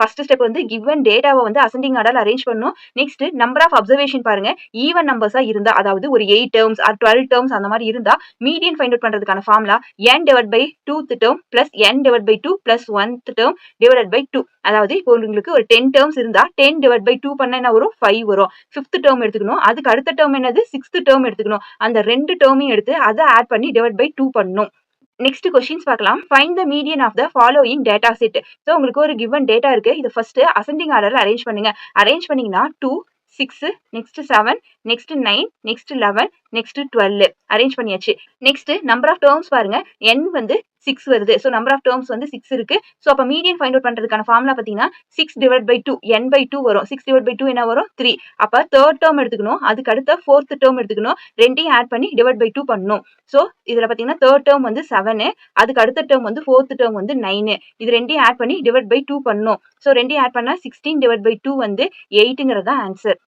First step வந்து given டேட்டாவை வந்து அசெண்டிங் ஆர்டர்ல அரேஞ்ச் பண்ணணும். நெக்ஸ்ட் நம்பர் ஆஃப் அப்சர்வேஷன் பாருங்க. ஈவன் நம்பர்ஸா இருந்தா, அதாவது ஒரு 8 டேர்ம்ஸ் ஆர் 12 டேர்ம்ஸ் அந்த மாதிரி இருந்தா மீடியன் ஃபைண்ட் அவுட் பண்றதுக்கான formula n divide by 2th term plus n divide by 2 plus 1th term divided by 2. அதாவது இப்போ உங்களுக்கு ஒரு 10 டேர்ம்ஸ் இருந்தா 10 டிவைட் பை 2 பண்ணா என்ன வரும்? 5 வரும். 5th டேர்ம் எடுத்துக்கணும். அதுக்கு அடுத்த டேர்ம் என்னது? 6th டேர்ம் எடுத்துக்கணும். அந்த ரெண்டு டேர்மையும் எடுத்து அதை ஆட் பண்ணி டிவைட் பை 2 பண்ணணும். நெக்ஸ்ட் கொஸ்டின்ஸ் பார்க்கலாம். Find the median of the following data set. So உங்களுக்கு ஒரு கிவன் டேட்டா இருக்கு. இது ஃபர்ஸ்ட் அசெண்டிங் ஆர்டர்ல அரேஞ்ச் பண்ணுங்க. அரேஞ்ச் பண்ணீங்கன்னா 2, 6, நெக்ஸ்ட் 7, நெக்ஸ்ட் 9, நெக்ஸ்ட் 11, நெக்ஸ்ட் 12 அரேஞ்ச் பண்ணியாச்சு. நெக்ஸ்ட் நம்பர் ஆஃப் டேர்ம்ஸ் பாருங்க. n வந்து 6 வருது. ஸோ நம்பர் ஆஃப் டேர்ம்ஸ் வந்து 6 இருக்கு. ஸோ அப்போ மீடியன் ஃபைண்ட் அவுட் பண்றதுக்கான ஃபார்முலா பார்த்தீங்கன்னா 6 டிவைட் பை 2 n பை 2 வரும். 6 டிவைட் பை 2 என்ன வரும்? 3. அப்போ தேர்ட் டேர்ம் எடுத்துக்கணும். அதுக்கு அடுத்த ஃபோர்த் டேர்ம் எடுத்துக்கணும். ரெண்டையும் ஆட் பண்ணி டிவைட் பை 2 பண்ணணும். ஸோ இதுல பார்த்தீங்கன்னா தேர்ட் டேர்ம் வந்து 7, அதுக்கு அடுத்த டேர்ம் வந்து ஃபோர்த் டேர்ம் வந்து 9. இது ரெண்டையும் ஆட் பண்ணி டிவைட் பை 2 பண்ணணும். ஸோ ரெண்டையும் ஆட் பண்ணா 16 டிவைட் பை 2 வந்து 8ங்கிறது தான் ஆன்சர்.